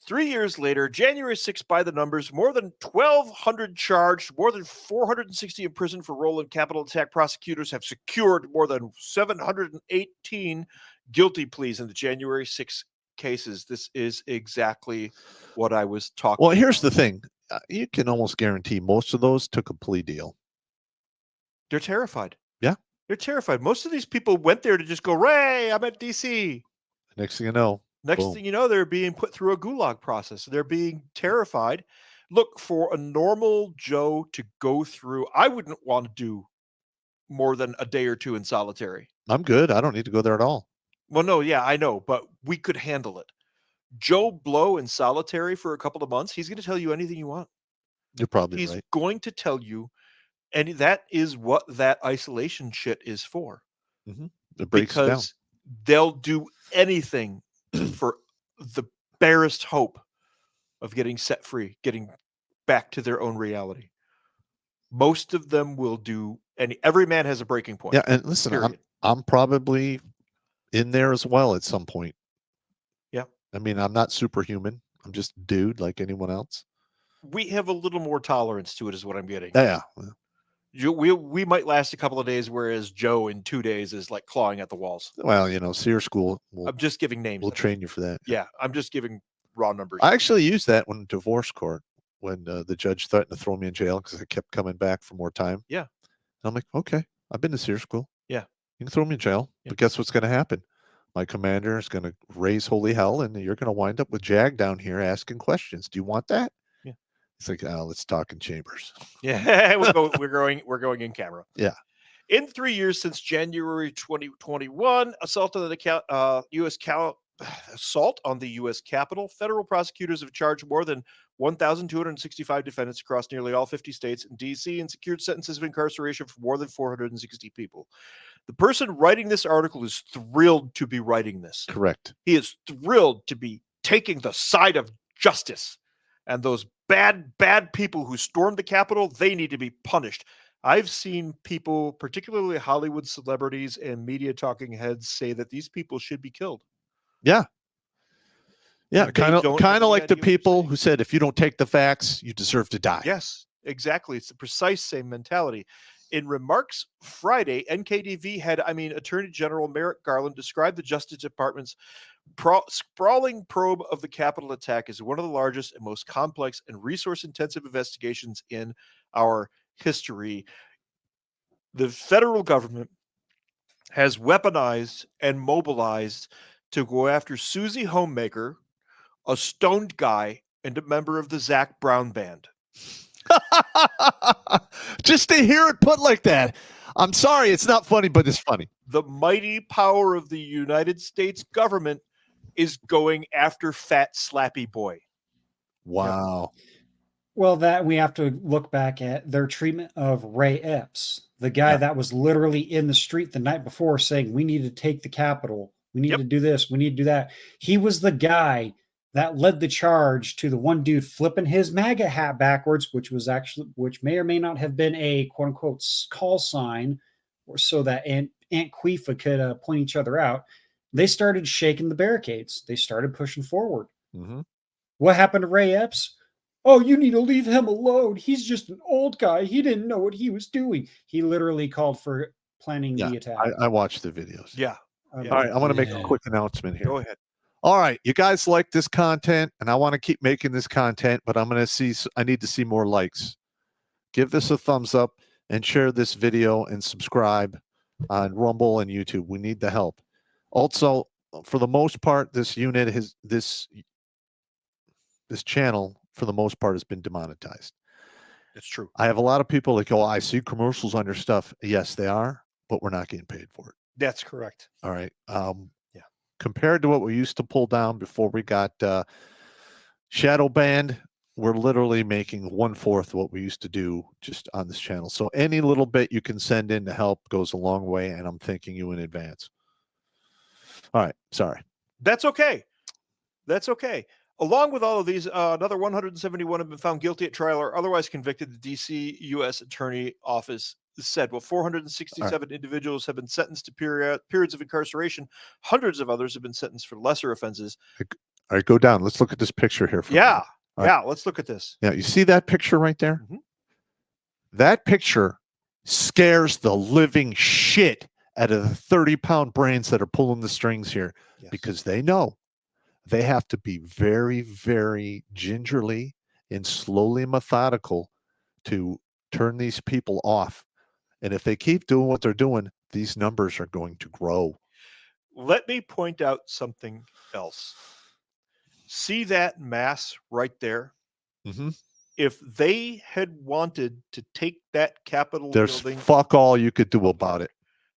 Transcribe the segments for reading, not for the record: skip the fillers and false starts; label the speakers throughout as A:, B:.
A: 3 years later, January 6th, by the numbers, more than 1,200 charged, more than 460 imprisoned for role in capital attack. Prosecutors have secured more than 718 guilty pleas in the January 6th cases. This is exactly what I was talking
B: Well,
A: about.
B: here's the thing. You can almost guarantee most of those took a plea deal.
A: They're terrified.
B: Yeah.
A: They're terrified. Most of these people went there to just go, Ray, I'm at D.C.
B: Next thing you know,
A: Next
B: boom.
A: thing you know, they're being put through a gulag process. They're being terrified. Look, for a normal Joe to go through, I wouldn't want to do more than a day or two in solitary.
B: I'm good. I don't need to go there at all.
A: Well, no, yeah, I know, but we could handle it. Joe Blow in solitary for a couple of months, he's going to tell you anything you want.
B: You're probably
A: He's
B: right.
A: going to tell you, and that is what that isolation shit is for.
B: It breaks it down.
A: Because they'll do anything for the barest hope of getting set free, getting back to their own reality. Most of them will do, and every man has a breaking point.
B: Yeah, and listen, I'm probably in there as well at some point.
A: Yeah.
B: I mean, I'm not superhuman. I'm just a dude like anyone else.
A: We have a little more tolerance to it is what I'm getting.
B: Yeah.
A: We might last a couple of days, whereas Joe in 2 days is like clawing at the walls.
B: Well, Sear School.
A: I'm just giving names.
B: We'll train you for that.
A: Yeah, I'm just giving raw numbers.
B: I actually used that when divorce court, when the judge threatened to throw me in jail because I kept coming back for more time.
A: Yeah.
B: And I'm like, okay, I've been to Sear School.
A: Yeah.
B: You can throw me in jail, but guess what's going to happen? My commander is going to raise holy hell, and you're going to wind up with Jag down here asking questions. Do you want that?
A: Yeah.
B: It's like, let's talk in chambers.
A: Yeah, we're going in camera.
B: Yeah.
A: In 3 years since January 2021, assault on the assault on the U.S. Capitol, federal prosecutors have charged more than 1,265 defendants across nearly all 50 states and D.C. and secured sentences of incarceration for more than 460 people. The person writing this article is thrilled to be writing this.
B: Correct.
A: He is thrilled to be taking the side of justice. And those bad people who stormed the Capitol, they need to be punished. I've seen people, particularly Hollywood celebrities and media talking heads, say that these people should be killed.
B: Yeah. Yeah, kind of like the people who said, if you don't take the facts, you deserve to die.
A: Yes, exactly. It's the precise same mentality. In remarks Friday, Attorney General Merrick Garland described the Justice Department's sprawling probe of the Capitol attack as one of the largest and most complex and resource-intensive investigations in our history. The federal government has weaponized and mobilized to go after Susie Homemaker, a stoned guy, and a member of the Zac Brown band.
B: Just to hear it put like that. I'm sorry, it's not funny, but it's funny.
A: The mighty power of the United States government is going after Fat Slappy Boy.
B: Wow.
C: Yep. Well, that we have to look back at their treatment of Ray Epps, the guy that was literally in the street the night before saying, we need to take the Capitol. We need to do this. We need to do that. He was the guy that led the charge to the one dude flipping his MAGA hat backwards, which may or may not have been a quote unquote call sign, or so that Aunt Queefa could point each other out. They started shaking the barricades. They started pushing forward.
B: Mm-hmm.
C: What happened to Ray Epps? Oh, you need to leave him alone. He's just an old guy. He didn't know what he was doing. He literally called for planning the attack.
B: I watched the videos.
A: Yeah.
B: All right, I want to make a quick announcement here.
A: Go ahead.
B: All right, you guys like this content, and I want to keep making this content, but I need to see more likes. Give this a thumbs up and share this video and subscribe on Rumble and YouTube. We need the help. Also, for the most part, this channel, for the most part, has been demonetized.
A: It's true.
B: I have a lot of people that go, I see commercials on your stuff. Yes, they are, but we're not getting paid for it.
A: That's correct.
B: All right. Compared to what we used to pull down before we got shadow banned, we're literally making 1/4 what we used to do just on this channel. So any little bit you can send in to help goes a long way, and I'm thanking you in advance. All right. Sorry.
A: That's okay. That's okay. Along with all of these, another 171 have been found guilty at trial or otherwise convicted. The D.C. U.S. Attorney Office said, 467 individuals have been sentenced to periods of incarceration. Hundreds of others have been sentenced for lesser offenses.
B: All right, go down. Let's look at this picture here. For a
A: Yeah.
B: minute. All right.
A: Yeah. Let's look at this.
B: Yeah, you see that picture right there?
A: Mhm.
B: That picture scares the living shit out of the 30-pound brains that are pulling the strings here,
A: Yes.
B: because they know they have to be very, very gingerly and slowly methodical to turn these people off. And if they keep doing what they're doing, these numbers are going to grow.
A: Let me point out something else. See that mass right there?
B: Mm-hmm.
A: If they had wanted to take that Capitol
B: There's
A: building,
B: fuck all you could do about it.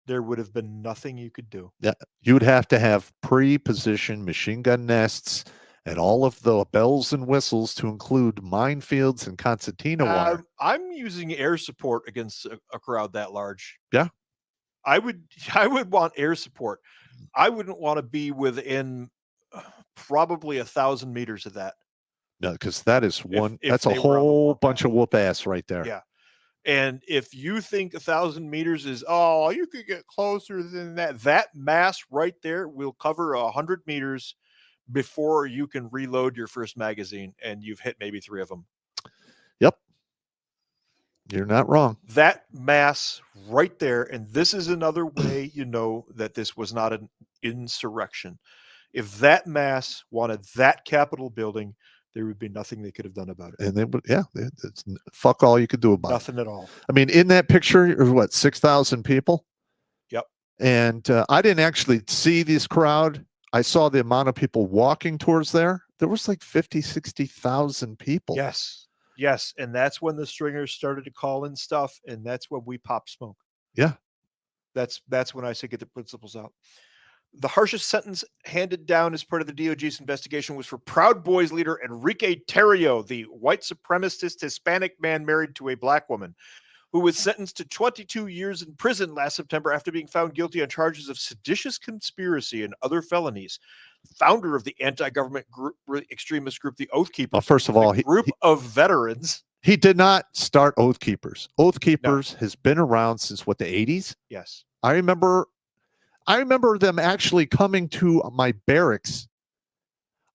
A: there would have been nothing you could do.
B: Yeah, you'd have to have pre-positioned machine gun nests and all of the bells and whistles to include minefields and concertina wire.
A: I'm using air support against a crowd that large.
B: Yeah.
A: I would want air support. I wouldn't want to be within probably 1,000 meters of that.
B: No, because that is one.
A: if
B: That's a
A: they were on the
B: whole
A: warpath.
B: bunch of whoop ass right there.
A: Yeah. And if you think 1,000 meters is, oh, you could get closer than that, that mass right there will cover 100 meters before you can reload your first magazine, and you've hit maybe 3 of them.
B: Yep. You're not wrong.
A: That mass right there, and this is another way you know that this was not an insurrection. If that mass wanted that Capitol building, there would be nothing they could have done about it.
B: And they would, yeah, it's fuck all you could do about it.
A: Nothing at all.
B: I mean, in that picture, there's what, 6,000 people?
A: Yep.
B: And I didn't actually see this crowd. I saw the amount of people walking towards there. There was like 50, 60,000 people.
A: Yes. Yes. And that's when the stringers started to call in stuff, and that's when we popped smoke.
B: Yeah.
A: That's when I say get the principles out. The harshest sentence handed down as part of the DOJ's investigation was for Proud Boys leader Enrique Terrio, the white supremacist Hispanic man married to a black woman, who was sentenced to 22 years in prison last September after being found guilty on charges of seditious conspiracy and other felonies. Founder of the anti-government group, extremist group, the Oath Keepers.
B: Well, first of all,
A: group of veterans.
B: He did not start Oath Keepers. Oath Keepers has been around since what, the 80s?
A: Yes.
B: I remember them actually coming to my barracks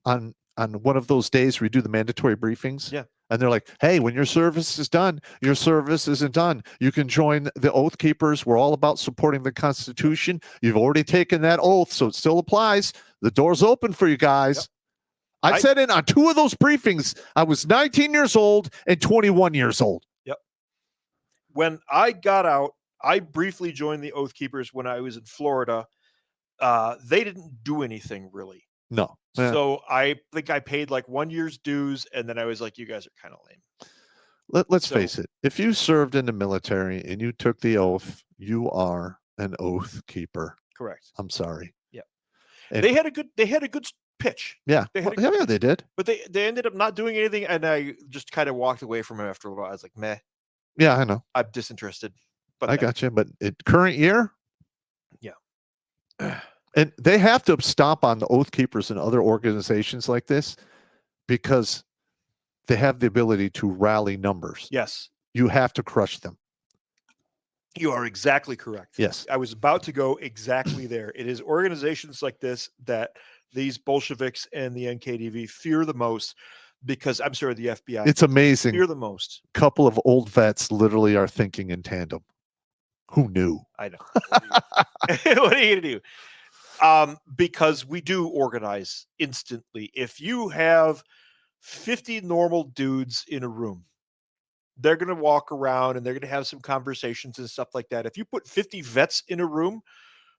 B: on one of those days where we do the mandatory briefings.
A: Yeah.
B: And they're like, hey, when your service is done, your service isn't done. You can join the Oath Keepers. We're all about supporting the Constitution. You've already taken that oath, so it still applies. The door's open for you guys. Yep. I said it on 2 of those briefings. I was 19 years old and 21 years old.
A: Yep. When I got out, I briefly joined the Oath Keepers when I was in Florida. They didn't do anything really.
B: No.
A: So I think I paid like 1 year's dues, and then I was like, you guys are kind of lame.
B: Let's face it. If you served in the military and you took the oath, you are an Oath Keeper.
A: Correct.
B: I'm sorry.
A: Yeah.
B: And
A: they had a good pitch.
B: Yeah.
A: They had
B: yeah, they did.
A: But they ended up not doing anything, and I just kind of walked away from it after a while. I was like, meh.
B: Yeah, I know.
A: I'm disinterested. But
B: I got you. But current year?
A: Yeah.
B: And they have to stomp on the Oath Keepers and other organizations like this because they have the ability to rally numbers.
A: Yes.
B: You have to crush them.
A: You are exactly correct.
B: Yes.
A: I was about to go exactly there. It is organizations like this that these Bolsheviks and the NKVD fear the most because, I'm sorry, the FBI.
B: It's amazing.
A: Fear the most.
B: A couple of old vets literally are thinking in tandem. Who knew?
A: I know. What are you going to do? Because we do organize instantly. If you have 50 normal dudes in a room, they're going to walk around and they're going to have some conversations and stuff like that. If you put 50 vets in a room,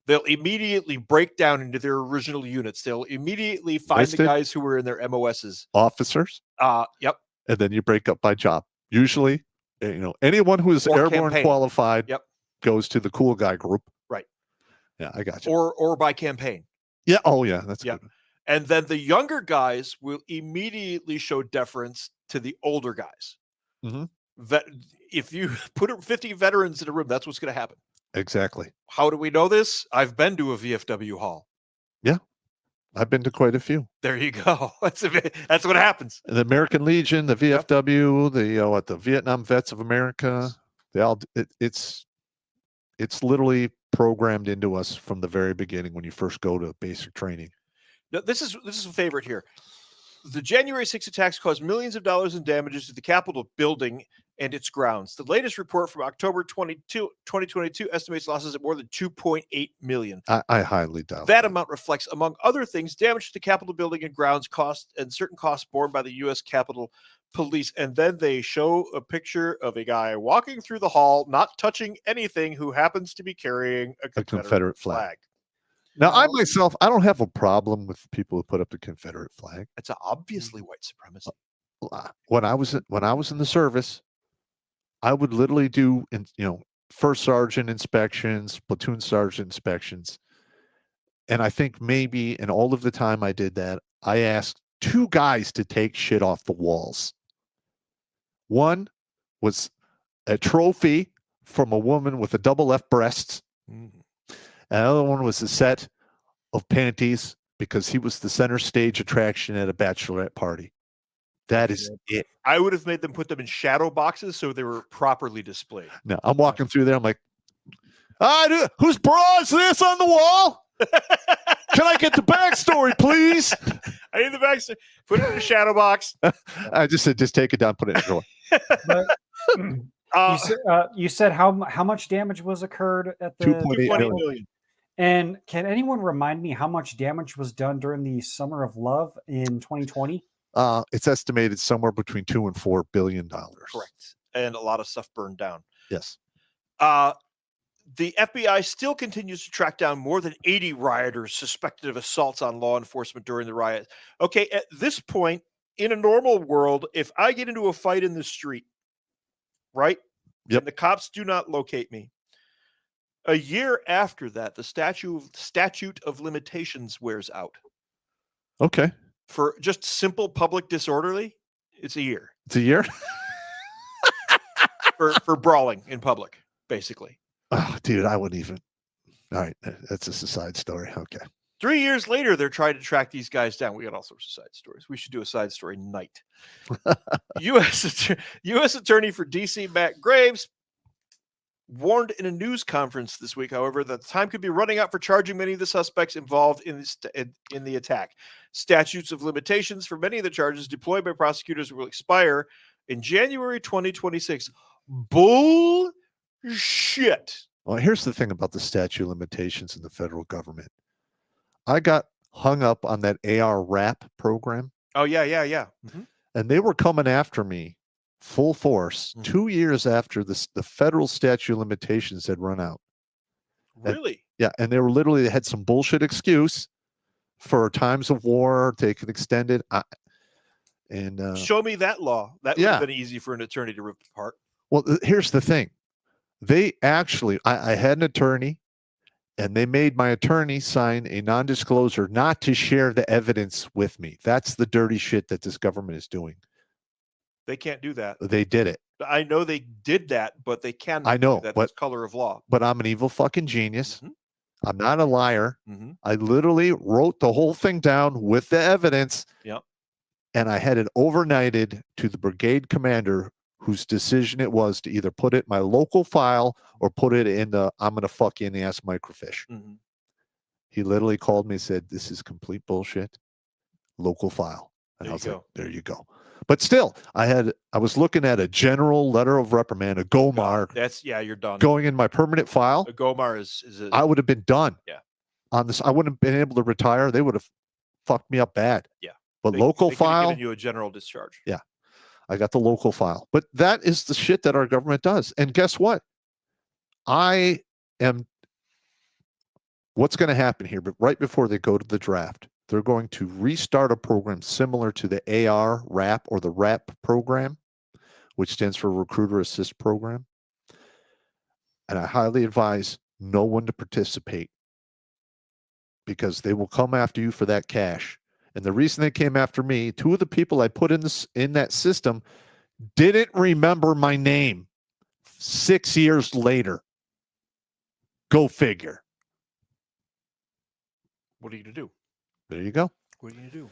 A: they'll immediately break down into their original units. They'll immediately find the guys who were in their MOSs.
B: Officers?
A: Yep.
B: And then you break up by job. Usually, anyone who is airborne qualified goes to the cool guy group.
A: Right.
B: Yeah, I got you.
A: Or by campaign.
B: Yeah. Oh, yeah. That's good.
A: And then the younger guys will immediately show deference to the older guys.
B: Mm-hmm.
A: If you put 50 veterans in a room, that's what's going to happen.
B: Exactly.
A: How do we know this? I've been to a VFW hall.
B: Yeah. I've been to quite a few.
A: There you go. That's what happens.
B: The American Legion, the VFW, the Vietnam Vets of America, they all it's literally programmed into us from the very beginning when you first go to basic training.
A: Now, this is a favorite here. The January 6 attacks caused millions of dollars in damages to the Capitol building and its grounds. The latest report from October 2022 estimates losses at more than $2.8 million.
B: I highly doubt
A: that amount reflects, among other things, damage to the Capitol building and grounds, costs and certain costs borne by the U.S. Capitol Police. And then they show a picture of a guy walking through the hall, not touching anything, who happens to be carrying a Confederate flag.
B: Now, I myself, I don't have a problem with people who put up the Confederate flag.
A: It's obviously white supremacy.
B: When I was in the service, I would literally do, first sergeant inspections, platoon sergeant inspections, and I think maybe in all of the time I did that, I asked 2 guys to take shit off the walls. One was a trophy from a woman with a double F breasts. Mm-hmm. Another one was a set of panties because he was the center stage attraction at a bachelorette party. That is it.
A: I would have made them put them in shadow boxes so they were properly displayed.
B: No, I'm walking through there. I'm like, whose bra is this on the wall? Can I get the backstory, please?
A: I need the backstory. Put it in a shadow box.
B: I just said, just take it down, put it in the
C: drawer. You said how much damage was occurred at the
B: 2.8 million.
C: And can anyone remind me how much damage was done during the Summer of Love in 2020?
B: It's estimated somewhere between $2 and $4 billion.
A: Correct. And a lot of stuff burned down.
B: Yes.
A: The FBI still continues to track down more than 80 rioters suspected of assaults on law enforcement during the riot. Okay, at this point, in a normal world, if I get into a fight in the street, right?
B: Yep.
A: And the cops do not locate me, a year after that, the statute of limitations wears out.
B: Okay.
A: For just simple public disorderly, it's a year.
B: It's a year?
A: for brawling in public, basically.
B: Oh, dude, I wouldn't even. All right, that's just a side story. Okay.
A: 3 years later, they're trying to track these guys down. We got all sorts of side stories. We should do a side story night. U.S. Attorney for D.C. Matt Graves warned in a news conference this week, however, that time could be running out for charging many of the suspects involved in the attack. Statutes of limitations for many of the charges deployed by prosecutors will expire in January 2026. Bullshit.
B: Well, here's the thing about the statute of limitations in the federal government. I got hung up on that AR rap program.
A: Oh, yeah. Mm-hmm.
B: And they were coming after me full force 2 years after the federal statute of limitations had run out.
A: Really?
B: Yeah, and they had some bullshit excuse for times of war, they could extend it.
A: Show me that law. That would have been easy for an attorney to rip apart.
B: Well, here's the thing. They actually, I had an attorney, and they made my attorney sign a non-disclosure not to share the evidence with me. That's the dirty shit that this government is doing.
A: They can't do that.
B: They did it.
A: I know they did that, but they cannot.
B: I know.
A: Do that. That's color of law.
B: But I'm an evil fucking genius.
A: Mm-hmm.
B: I'm not a liar.
A: Mm-hmm.
B: I literally wrote the whole thing down with the evidence.
A: Yep.
B: And I had it overnighted to the brigade commander, whose decision it was to either put it in my local file or put it in the I'm going to fuck you in the ass microfiche.
A: Mm-hmm.
B: He literally called me and said, this is complete bullshit. Local file. And I was like, there you go. But still, I was looking at a general letter of reprimand, a GOMAR.
A: You're done.
B: Going in my permanent file.
A: A GOMAR is
B: I would have been done.
A: Yeah.
B: On this, I wouldn't have been able to retire. They would have fucked me up bad.
A: Yeah.
B: But local
A: they
B: file.
A: Given you a general discharge.
B: Yeah. I got the local file. But that is the shit that our government does. And guess what? What's going to happen here? But right before they go to the draft, they're going to restart a program similar to the AR RAP or the RAP program, which stands for Recruiter Assist Program. And I highly advise no one to participate because they will come after you for that cash. And the reason they came after me, 2 of the people I put in that system didn't remember my name 6 years later. Go figure.
A: What are you going to do?
B: There you go.
A: What are you going to do?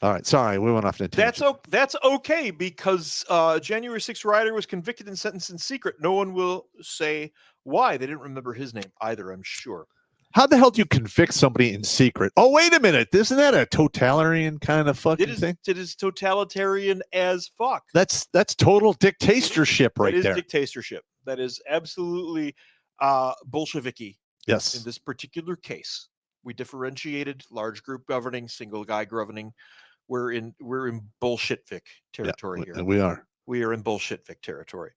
B: All right. Sorry, we went off the tangent.
A: That's okay because January 6th rioter was convicted and sentenced in secret. No one will say why. They didn't remember his name either, I'm sure.
B: How the hell do you convict somebody in secret? Oh, wait a minute. Isn't that a totalitarian kind of fucking thing?
A: It is totalitarian as fuck.
B: That's total dictatorship right
A: That is
B: there.
A: dictatorship. That is absolutely Bolsheviki.
B: Yes.
A: In this particular case, we differentiated large group governing, single guy governing. We're in bullshitvic territory here.
B: We are.
A: We are in bullshitvic territory.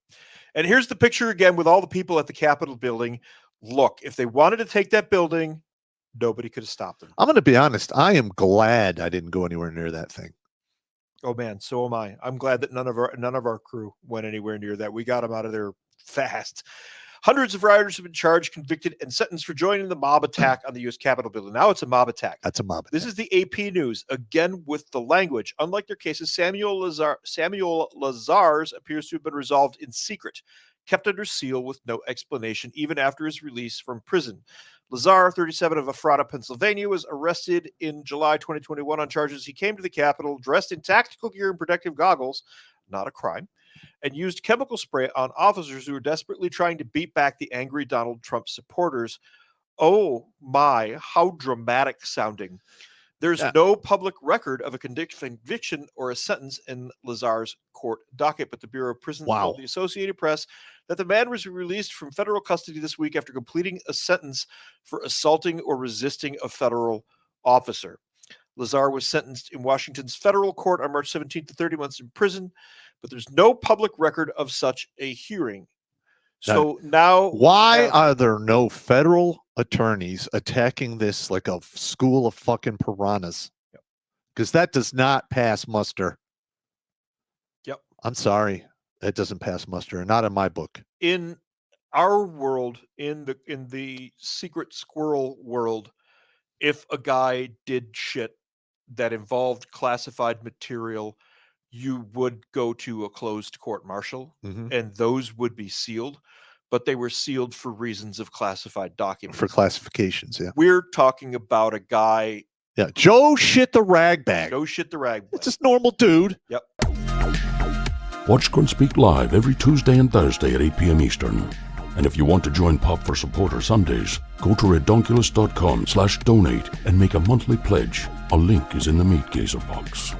A: And here's the picture again with all the people at the Capitol building. Look, if they wanted to take that building, nobody could have stopped them.
B: I'm going to be honest. I am glad I didn't go anywhere near that thing.
A: Oh man, so am I. I'm glad that none of our crew went anywhere near that. We got them out of there fast. Hundreds of rioters have been charged, convicted, and sentenced for joining the mob attack on the U.S. Capitol building. Now it's a mob attack.
B: That's a mob attack.
A: This is the AP News, again with the language. Unlike their cases, Samuel Lazar's appears to have been resolved in secret, kept under seal with no explanation, even after his release from prison. Lazar, 37 of Ephrata, Pennsylvania, was arrested in July 2021 on charges he came to the Capitol dressed in tactical gear and protective goggles, not a crime, and used chemical spray on officers who were desperately trying to beat back the angry Donald Trump supporters. Oh my, how dramatic sounding. There's no public record of a conviction or a sentence in Lazar's court docket, but the Bureau of Prisons told the Associated Press that the man was released from federal custody this week after completing a sentence for assaulting or resisting a federal officer. Lazar was sentenced in Washington's federal court on March 17th to 30 months in prison, but there's no public record of such a hearing. So now
B: why are there no federal attorneys attacking this like a school of fucking piranhas? Because that does not pass muster.
A: Yep.
B: I'm sorry. That doesn't pass muster. Not in my book.
A: In our world, in the secret squirrel world, if a guy did shit that involved classified material, you would go to a closed court martial, and those would be sealed, but they were sealed for reasons of classified documents.
B: For classifications, yeah.
A: We're talking about a guy.
B: Yeah, Joe shit the ragbag.
A: Joe shit the ragbag.
B: It's just normal dude.
A: Yep.
D: Watch Grunt Speak live every Tuesday and Thursday at 8 p.m. Eastern. And if you want to join Pop for Supporter Sundays, go to redonkulous.com/donate and make a monthly pledge. A link is in the Meat Gazer box.